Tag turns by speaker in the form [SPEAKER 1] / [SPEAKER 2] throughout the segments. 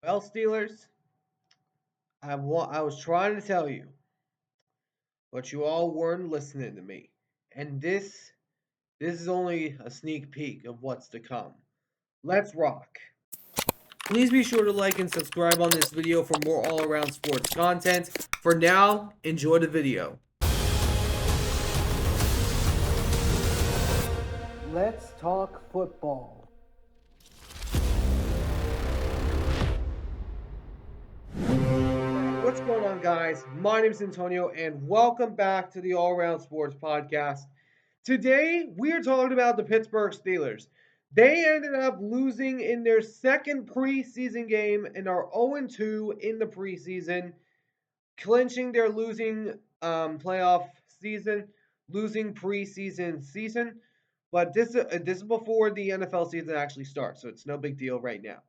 [SPEAKER 1] Well, Steelers, I was trying to tell you, but you all weren't listening to me. And this is only a sneak peek of what's to come. Let's rock. Please be sure to like and subscribe on this video for more all-around sports content. For now, enjoy the video. Let's talk football. What's going on, guys? My name is Antonio, and welcome back to the All Around Sports Podcast. Today, we are talking about the Pittsburgh Steelers. They ended up losing in their second preseason game and are 0-2 in the preseason, clinching their losing playoff season, losing preseason season. But this is before the NFL season actually starts, so it's no big deal right now.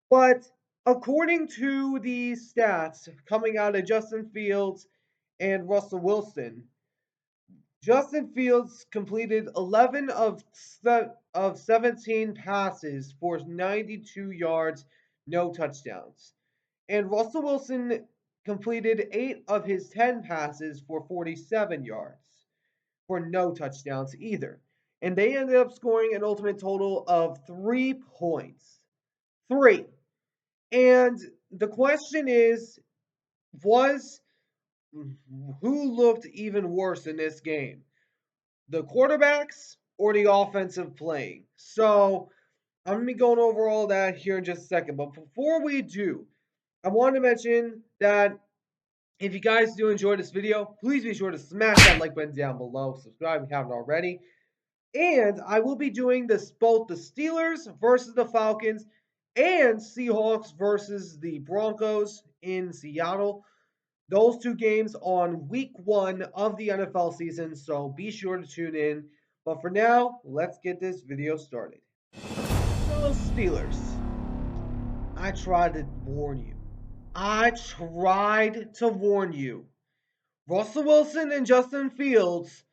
[SPEAKER 1] But according to the stats coming out of Justin Fields and Russell Wilson, Justin Fields completed 11 of 17 passes for 92 yards, no touchdowns. And Russell Wilson completed 8 of his 10 passes for 47 yards for no touchdowns either. And they ended up scoring an ultimate total of 3 points. 3. And the question is, was who looked even worse in this game? The quarterbacks or the offensive playing? So I'm going to be going over all that here in just a second. But before we do, I want to mention that if you guys do enjoy this video, please be sure to smash that like button down below. Subscribe if you haven't already. And I will be doing both the Steelers versus the Falcons and Seahawks versus the Broncos in Seattle. Those two games on week 1 of the NFL season, so be sure to tune in. But for now, let's get this video started. So, Steelers, I tried to warn you. I tried to warn you. Russell Wilson and Justin Fields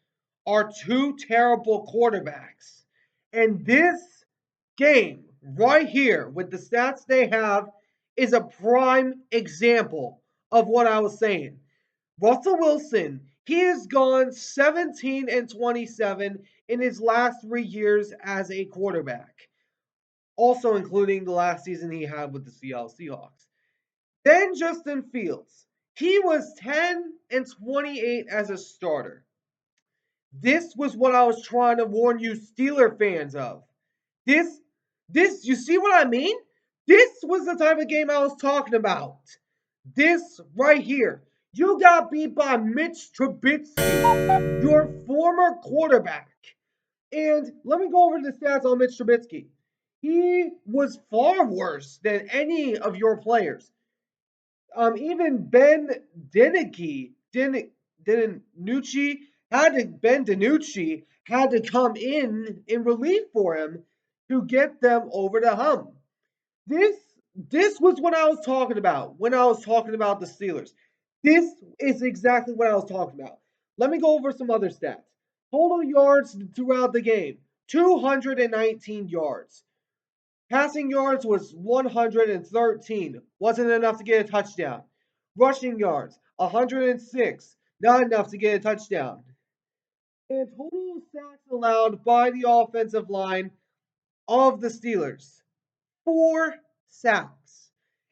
[SPEAKER 1] are two terrible quarterbacks. And this game right here with the stats they have is a prime example of what I was saying. Russell Wilson, he has gone 17 and 27 in his last 3 years as a quarterback, also including the last season he had with the Seattle Seahawks. Then Justin Fields, he was 10 and 28 as a starter. This was what I was trying to warn you Steeler fans of. This, you see what I mean? This was the type of game I was talking about. This right here. You got beat by Mitch Trubisky, your former quarterback. And let me go over the stats on Mitch Trubisky. He was far worse than any of your players. Even Ben DiNucci, Ben DiNucci had to come in relief for him to get them over the hump. This this was what I was talking about when I was talking about the Steelers. This is exactly what I was talking about. Let me go over some other stats. Total yards throughout the game, 219 yards. Passing yards was 113. Wasn't enough to get a touchdown. Rushing yards, 106. Not enough to get a touchdown. And total sacks allowed by the offensive line of the Steelers, 4 sacks.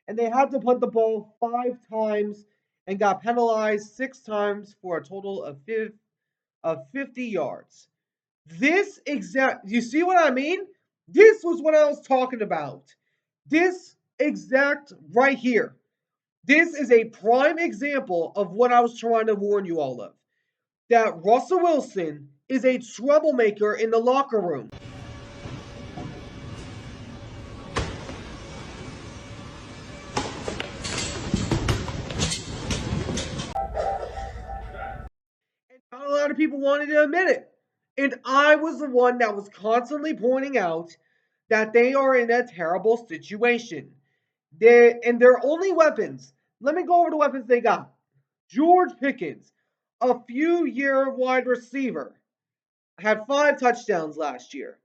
[SPEAKER 1] And they had to punt the ball 5 times and got penalized 6 times for a total of 50 yards. You see what I mean? This was what I was talking about. This exact right here. This is a prime example of what I was trying to warn you all of. That Russell Wilson is a troublemaker in the locker room. And not a lot of people wanted to admit it. And I was the one that was constantly pointing out that they are in a terrible situation. And their only weapons, let me go over the weapons they got. George Pickens, a few-year wide receiver, had 5 touchdowns last year.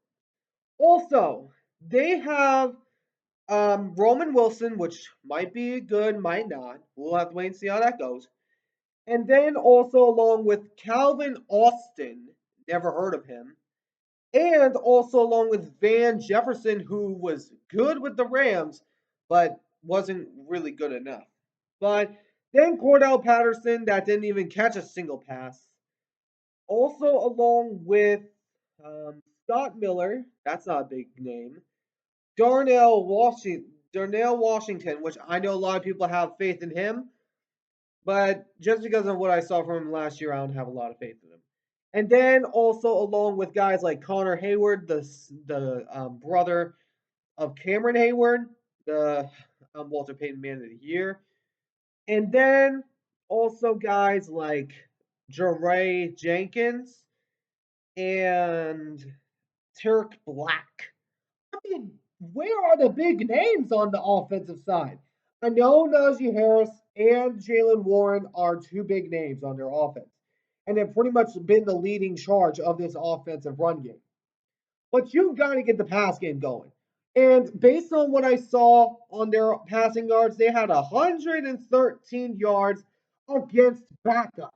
[SPEAKER 1] Also, they have Roman Wilson, which might be good, might not. We'll have to wait and see how that goes. And then also along with Calvin Austin, never heard of him. And also along with Van Jefferson, who was good with the Rams, but wasn't really good enough. But then Cordell Patterson, that didn't even catch a single pass. Also along with Scott Miller, that's not a big name. Darnell Washington, which I know a lot of people have faith in him, but just because of what I saw from him last year, I don't have a lot of faith in him. And then also along with guys like Connor Hayward, the brother of Cameron Hayward, the Walter Payton Man of the Year, and then also guys like Jeray Jenkins and Turk Black. I mean, where are the big names on the offensive side? I know Najee Harris and Jalen Warren are two big names on their offense, and they've pretty much been the leading charge of this offensive run game. But you've got to get the pass game going. And based on what I saw on their passing yards, they had 113 yards against backups.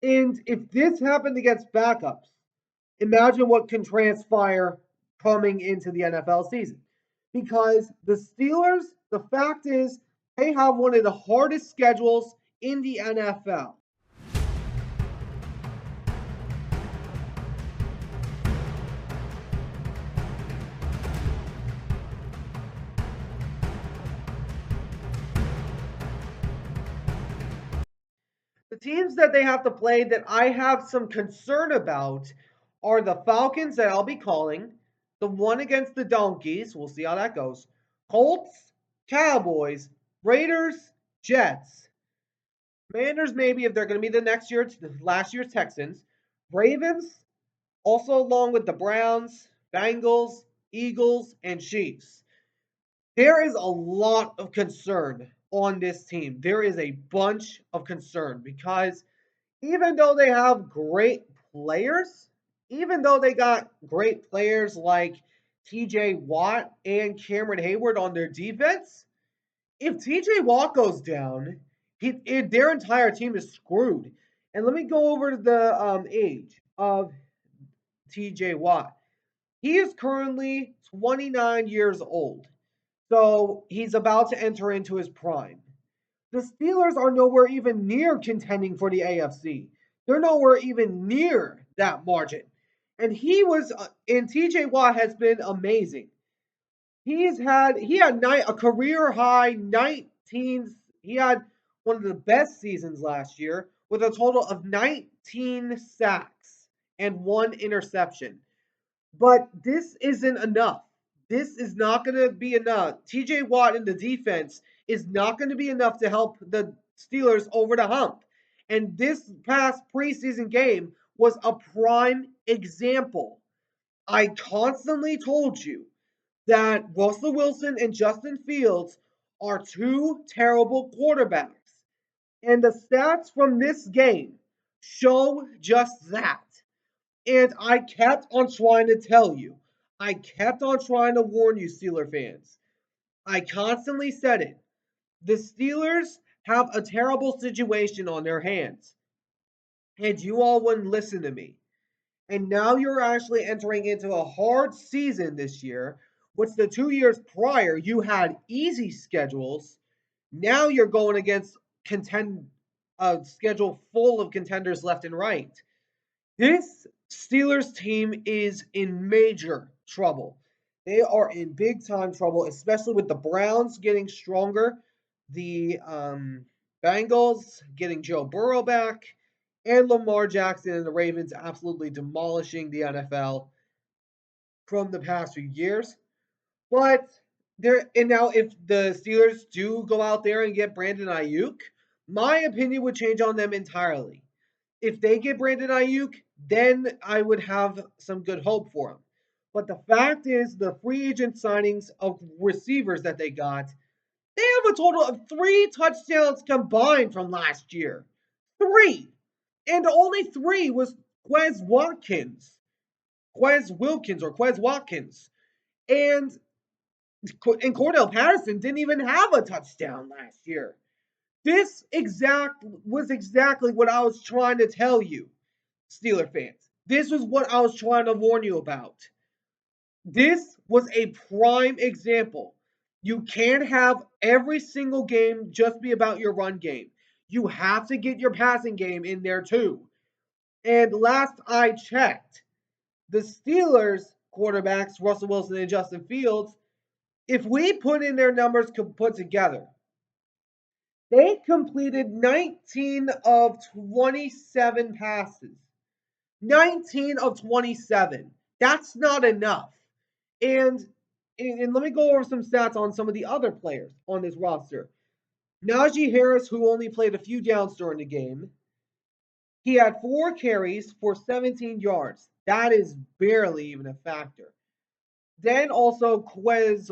[SPEAKER 1] And if this happened against backups, imagine what can transpire coming into the NFL season. Because the Steelers, the fact is, they have one of the hardest schedules in the NFL. The teams that they have to play that I have some concern about are the Falcons that I'll be calling, the one against the Donkeys, we'll see how that goes, Colts, Cowboys, Raiders, Jets, Commanders maybe if they're going to be the next year, last year's Texans, Ravens, also along with the Browns, Bengals, Eagles, and Chiefs. There is a lot of concern on this team. There is a bunch of concern because even though they have great players, even though they got great players like TJ Watt and Cameron Hayward on their defense, if TJ Watt goes down, their entire team is screwed. And let me go over the age of TJ Watt. He is currently 29 years old. So he's about to enter into his prime. The Steelers are nowhere even near contending for the AFC. They're nowhere even near that margin. And TJ Watt has been amazing. He had a career high 19. He had one of the best seasons last year with a total of 19 sacks and one interception. But this isn't enough. This is not going to be enough. TJ Watt in the defense is not going to be enough to help the Steelers over the hump. And this past preseason game was a prime example. I constantly told you that Russell Wilson and Justin Fields are two terrible quarterbacks. And the stats from this game show just that. And I kept on trying to tell you. I kept on trying to warn you, Steeler fans. I constantly said it. The Steelers have a terrible situation on their hands. And you all wouldn't listen to me. And now you're actually entering into a hard season this year, which the 2 years prior you had easy schedules. Now you're going against a schedule full of contenders left and right. This Steelers team is in major trouble. They are in big time trouble, especially with the Browns getting stronger, the Bengals getting Joe Burrow back, and Lamar Jackson and the Ravens absolutely demolishing the NFL from the past few years. But now if the Steelers do go out there and get Brandon Ayuk, my opinion would change on them entirely. If they get Brandon Ayuk, then I would have some good hope for him. But the fact is, the free agent signings of receivers that they got, they have a total of 3 touchdowns combined from last year. 3. And only 3 was Quez Wilkins. And And Cordell Patterson didn't even have a touchdown last year. Was exactly what I was trying to tell you, Steeler fans. This was what I was trying to warn you about. This was a prime example. You can't have every single game just be about your run game. You have to get your passing game in there too. And last I checked, the Steelers quarterbacks, Russell Wilson and Justin Fields, if we put in their numbers put together, they completed 19 of 27 passes. 19 of 27. That's not enough. And, and let me go over some stats on some of the other players on this roster. Najee Harris, who only played a few downs during the game, he had 4 carries for 17 yards. That is barely even a factor. Then also Quez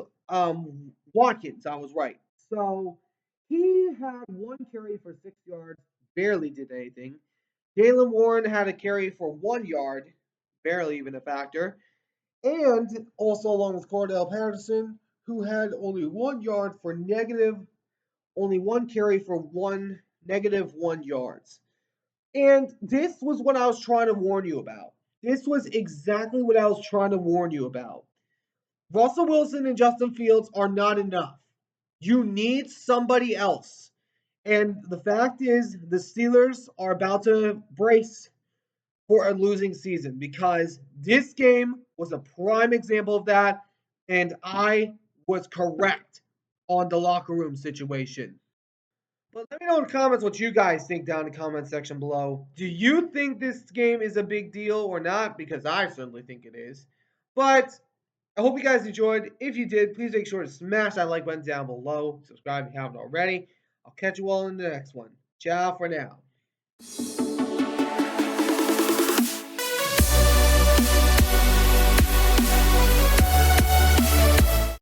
[SPEAKER 1] Watkins, I was right. So he had 1 carry for 6 yards, barely did anything. Jalen Warren had a carry for 1 yard, barely even a factor. And also along with Cordell Patterson, who had only 1 yard for negative, only 1 carry for -1 yards. And this was what I was trying to warn you about. This was exactly what I was trying to warn you about. Russell Wilson and Justin Fields are not enough. You need somebody else. And the fact is, the Steelers are about to brace for a losing season because this game was a prime example of that. And I was correct on the locker room situation. But let me know in the comments what you guys think down in the comment section below. Do you think this game is a big deal or not? Because I certainly think it is. But I hope you guys enjoyed. If you did, please make sure to smash that like button down below. Subscribe if you haven't already. I'll catch you all in the next one. Ciao for now.